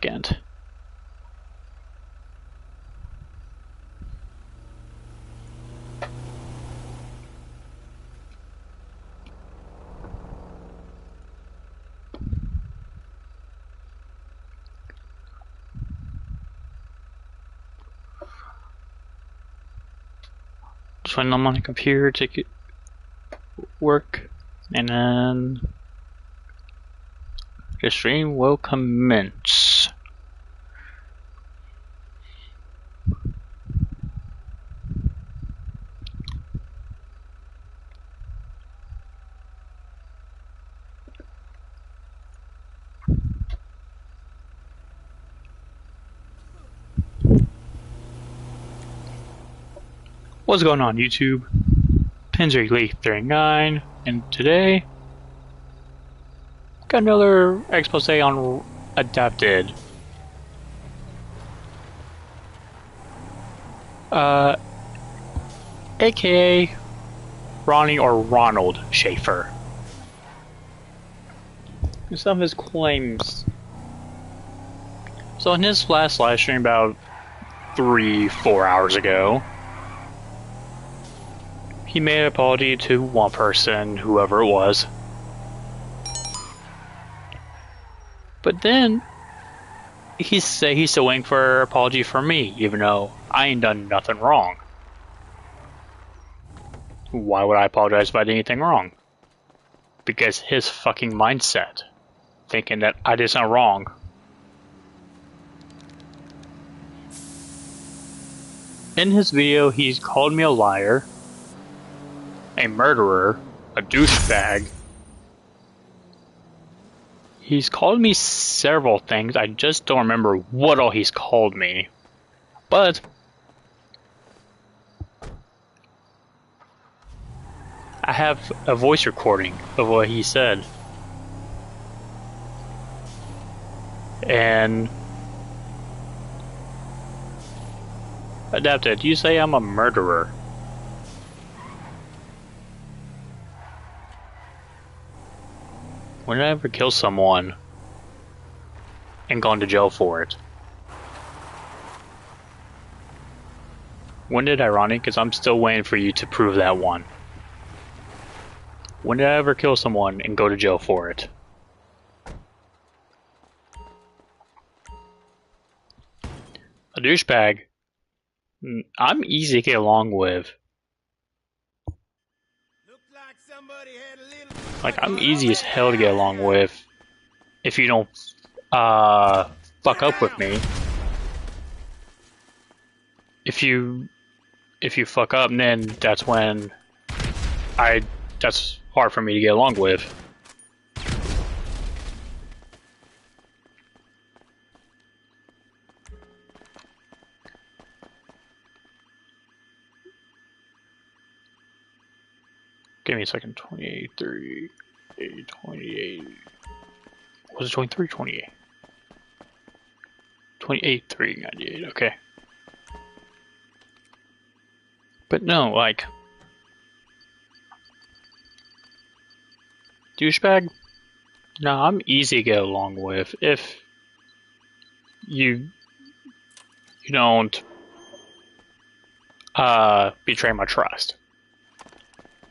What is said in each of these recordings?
second. Just when I'm on the computer to get work, and then the stream will commence. What's going on, YouTube? Pinzer Elite 39, and today got another expose on Adapted. AKA Ronnie or Ronald Schaefer. And some of his claims. So in his last live stream about 3-4 hours ago, he made an apology to one person, whoever it was. But then he said he's still waiting for an apology from me, even though I ain't done nothing wrong. Why would I apologize if I did anything wrong? Because his fucking mindset, thinking that I did something wrong. In his video, he's called me a liar, a murderer, a douchebag. He's called me several things. I just don't remember what all he's called me. But I have a voice recording of what he said. And Adapted, you say I'm a murderer. When did I ever kill someone and gone to jail for it? When did I, Ronnie? Because I'm still waiting for you to prove that one. When did I ever kill someone and go to jail for it? A douchebag. I'm easy to get along with. Like, I'm easy as hell to get along with if you don't fuck up with me. If you fuck up, then that's when that's hard for me to get along with. Give me a second. 28, 30, 28. Was it 23? 28. 28, 3, 98. Okay. But no, like, douchebag? No, I'm easy to get along with if you don't betray my trust.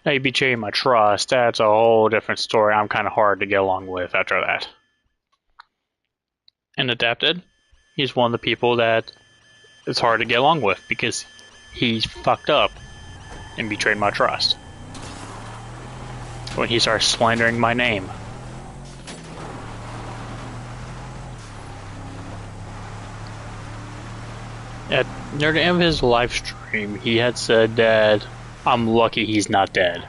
Now you betray my trust, that's a whole different story. I'm kind of hard to get along with after that. And Adapted, he's one of the people that it's hard to get along with because he's fucked up and betrayed my trust. When he starts slandering my name. Near the end of his live stream, he had said that I'm lucky he's not dead.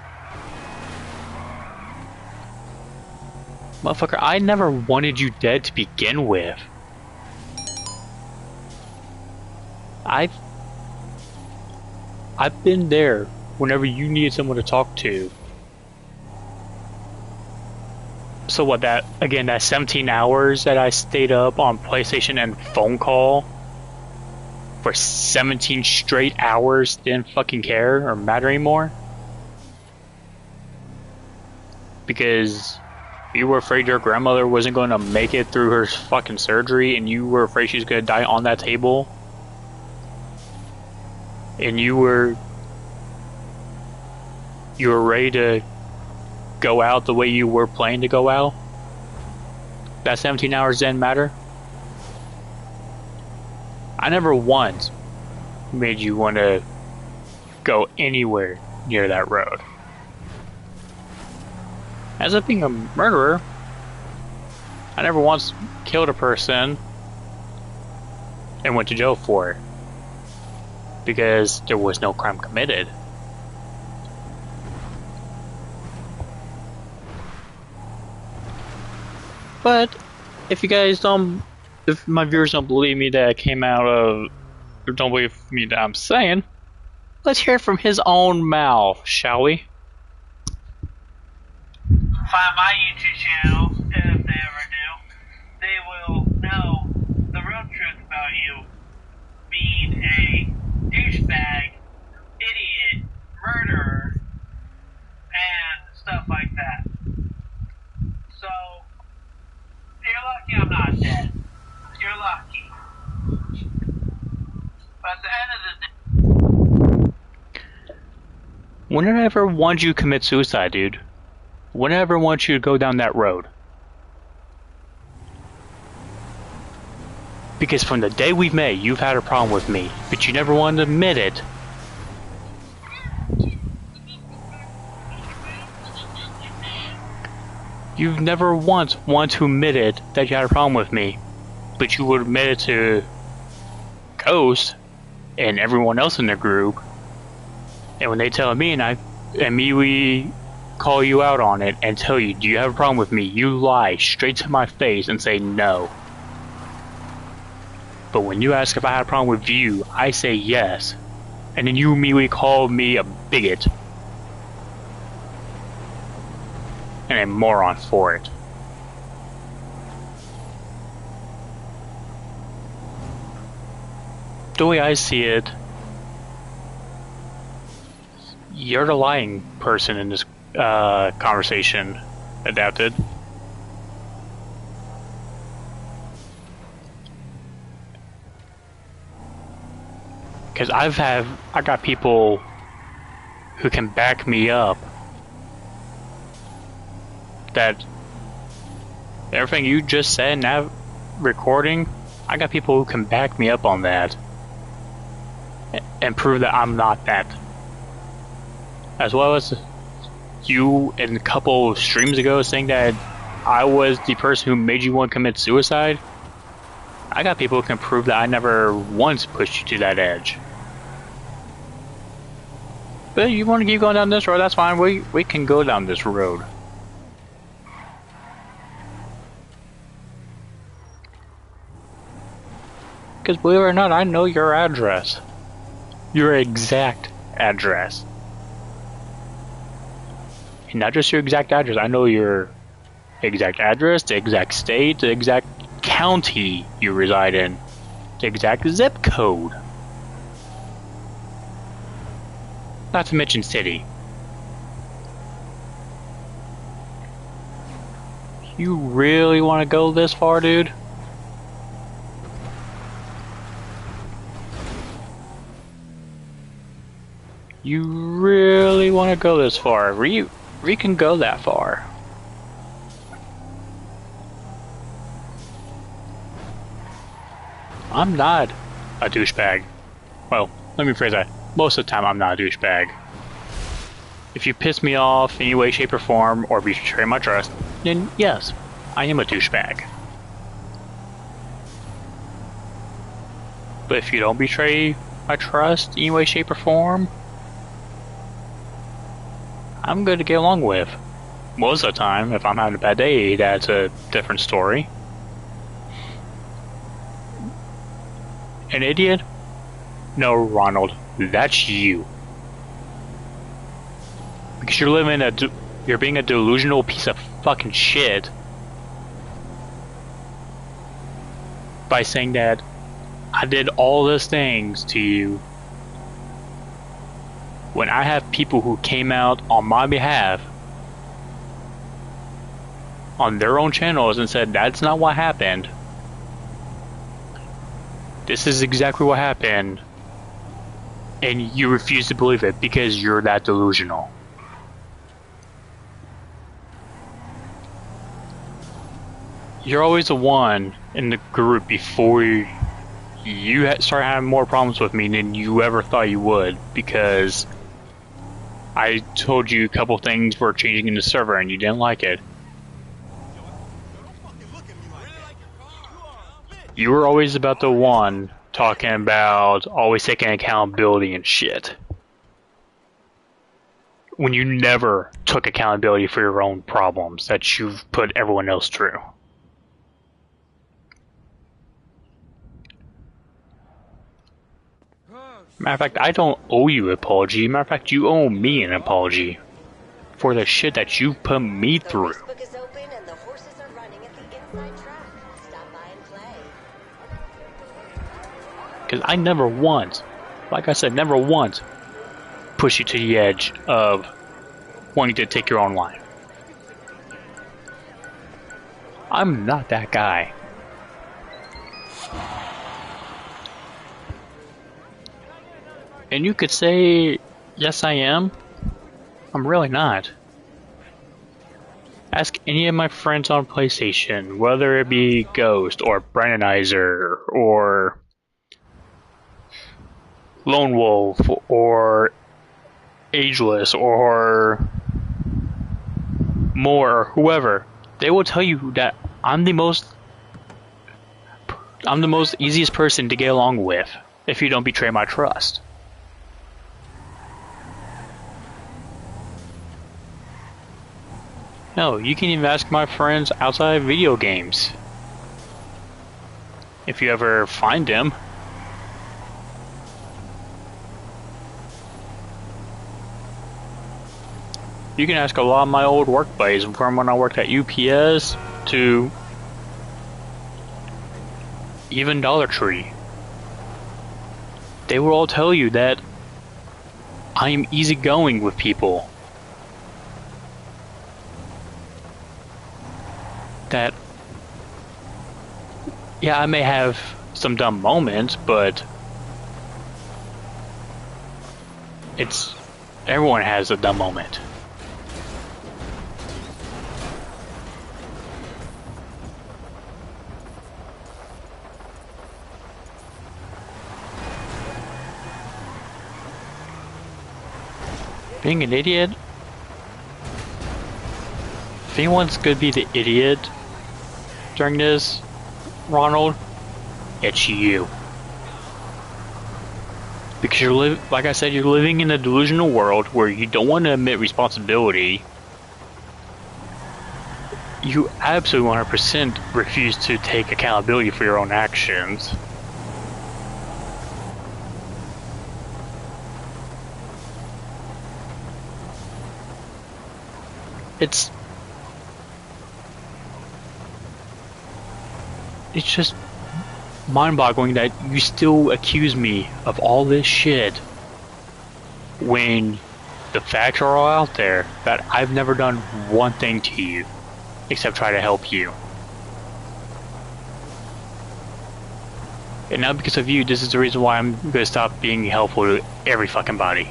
Motherfucker, I never wanted you dead to begin with. I've been there whenever you needed someone to talk to. So what, that 17 hours that I stayed up on PlayStation and phone call for 17 straight hours didn't fucking care or matter anymore? Because You were afraid your grandmother wasn't going to make it through her fucking surgery, and you were afraid she was going to die on that table. And you were ready to go out the way you were planning to go out. That 17 hours didn't matter. I never once made you want to go anywhere near that road. As of being a murderer, I never once killed a person and went to jail for it, because there was no crime committed. But if you guys don't, if my viewers don't believe me that I came out of, or don't believe me that I'm saying, let's hear it from his own mouth, shall we? Find my YouTube channel, and if they ever do, they will know the real truth about you being a douchebag, idiot, murderer, and stuff like that. So, you're lucky I'm not dead. You're lucky. But at the end of the day... When did I ever want you to commit suicide, dude? When did I ever want you to go down that road? Because from the day we've met, you've had a problem with me, but you never wanted to admit it. You've never once wanted to admit it that you had a problem with me, but you would admit it to Ghost and everyone else in the group. And when they tell me, and I immediately call you out on it and tell you, do you have a problem with me? You lie straight to my face and say no. But when you ask if I had a problem with you, I say yes. And then you immediately call me a bigot. And a moron for it. The way I see it, you're the lying person in this conversation, Adapted. Because I got people who can back me up that everything you just said in that recording, I got people who can back me up on that and prove that I'm not that. As well as you in a couple of streams ago saying that I was the person who made you want to commit suicide. I got people who can prove that I never once pushed you to that edge. But you want to keep going down this road, that's fine. We can go down this road. Because believe it or not, I know your address. Your exact address. And not just your exact address, I know your exact address, the exact state, the exact county you reside in, the exact zip code. Not to mention city. You really want to go this far, dude? You really want to go this far? We can go that far. I'm not a douchebag. Well, let me phrase that. Most of the time, I'm not a douchebag. If you piss me off in any way, shape, or form, or betray my trust, then yes, I am a douchebag. But if you don't betray my trust in any way, shape, or form, I'm good to get along with. Most of the time, if I'm having a bad day, that's a different story. An idiot? No, Ronald, that's you. Because you're being a delusional piece of fucking shit by saying that I did all those things to you when I have people who came out on my behalf on their own channels and said that's not what happened. This is exactly what happened. And you refuse to believe it because you're that delusional. You're always the one in the group before you start having more problems with me than you ever thought you would, because I told you a couple things were changing in the server and you didn't like it. You were always about the one talking about always taking accountability and shit, when you never took accountability for your own problems that you've put everyone else through. Matter of fact, I don't owe you an apology. Matter of fact, you owe me an apology for the shit that you put me through. The book is open and the horses are running at the inside track. Stop by and play. Because I never once, like I said, never once push you to the edge of wanting to take your own life. I'm not that guy. And you could say, yes I am. I'm really not. Ask any of my friends on PlayStation, whether it be Ghost or Brandonizer or Lone Wolf or Ageless or More or whoever. They will tell you that I'm the most easiest person to get along with if you don't betray my trust. No, you can even ask my friends outside video games. If you ever find them. You can ask a lot of my old work buddies from when I worked at UPS to even Dollar Tree. They will all tell you that I am easygoing with people. That, yeah, I may have some dumb moments, but everyone has a dumb moment. Being an idiot? If anyone's gonna be the idiot during this, Ronald, it's you. Because like I said, you're living in a delusional world where you don't want to admit responsibility. You absolutely 100% refuse to take accountability for your own actions. It's just mind-boggling that you still accuse me of all this shit when the facts are all out there that I've never done one thing to you except try to help you. And now because of you, this is the reason why I'm gonna stop being helpful to every fucking body.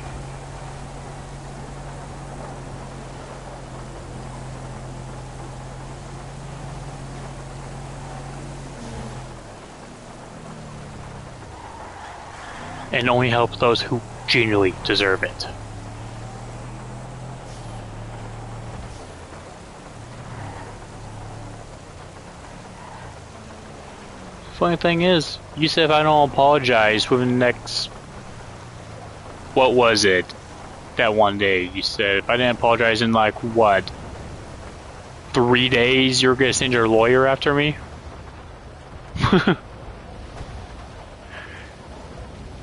And only help those who genuinely deserve it. Funny thing is, you said if I don't apologize within the next... What was it? That one day, you said if I didn't apologize in like, what? 3 days, you were gonna send your lawyer after me?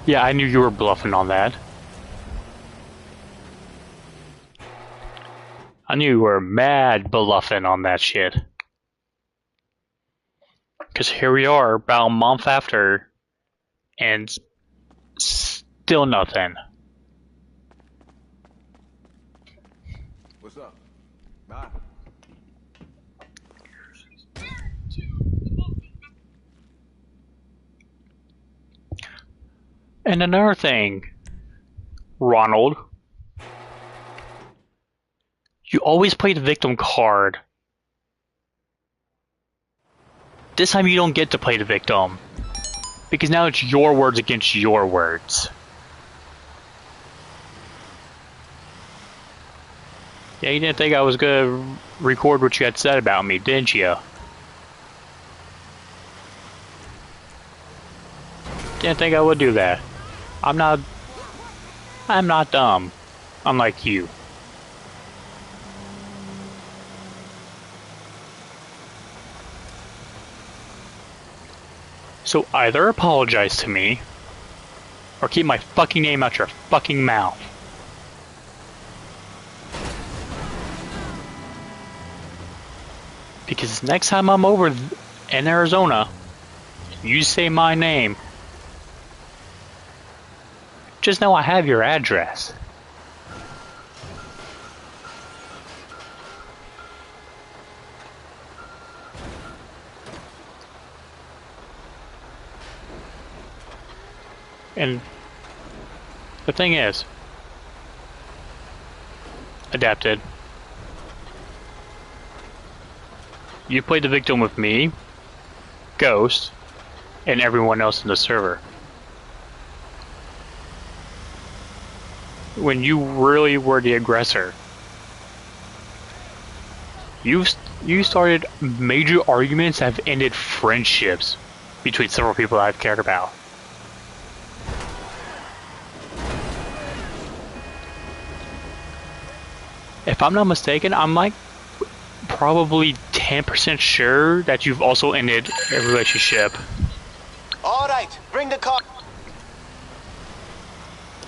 Yeah, I knew you were bluffing on that. I knew you were mad bluffing on that shit. Because here we are, about a month after, and still nothing. What's up? Bye. And another thing, Ronald, you always play the victim card. This time you don't get to play the victim, because now it's your words against your words. Yeah, you didn't think I was gonna record what you had said about me, didn't you? Didn't think I would do that. I'm not dumb, unlike you. So either apologize to me, or keep my fucking name out your fucking mouth. Because next time I'm over in Arizona, you say my name, just know I have your address. And the thing is, Adapted, you played the victim with me, Ghost, and everyone else in the server. When you really were the aggressor, you started major arguments that have ended friendships between several people I've cared about. If I'm not mistaken, I'm like probably 10% sure that you've also ended a relationship. Alright, bring the car.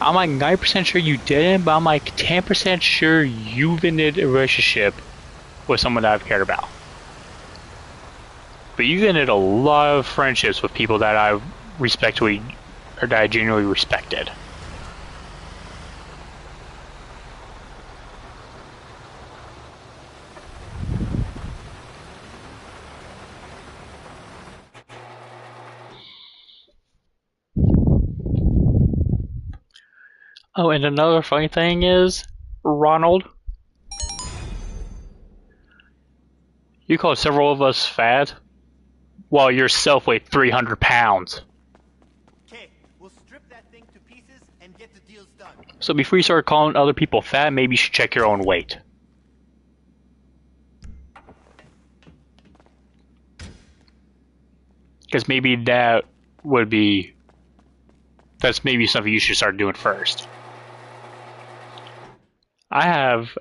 I'm like 9% sure you didn't, but I'm like 10% sure you've ended a relationship with someone that I've cared about. But you've ended a lot of friendships with people that I respectfully, or that I genuinely respected. Oh, and another funny thing is, Ronald, you called several of us fat, while yourself weighed 300 pounds. Okay, we'll strip that thing to pieces and get the deals done. So before you start calling other people fat, maybe you should check your own weight. Because maybe that's maybe something you should start doing first. I've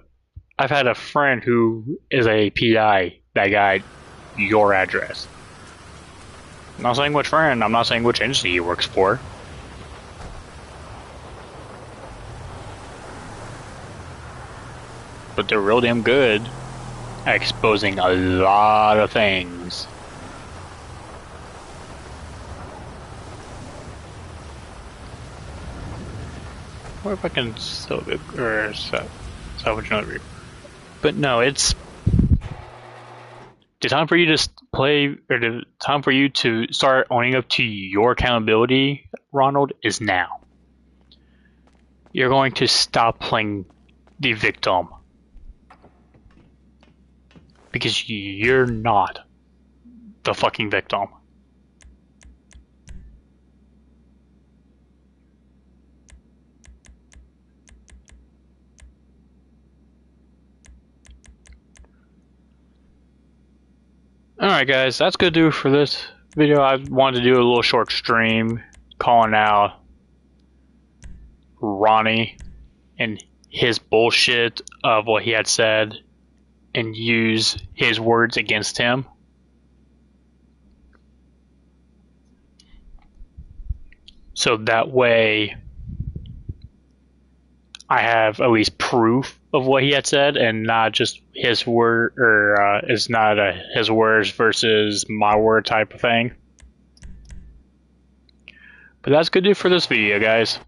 had a friend who is a PI that got your address. I'm not saying which friend, I'm not saying which agency he works for. But they're real damn good at exposing a lot of things. Or if I can salvage another. But no, it's the time for you to play, or the time for you to start owning up to your accountability, Ronald, is now. You're going to stop playing the victim. Because you're not the fucking victim. Alright guys, that's gonna do for this video. I wanted to do a little short stream calling out Ronnie and his bullshit of what he had said and use his words against him. So that way I have at least proof of what he had said and not just his word, or it's not a his words versus my word type of thing. But that's gonna do for this video, guys.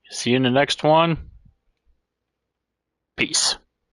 See you in the next one. Peace.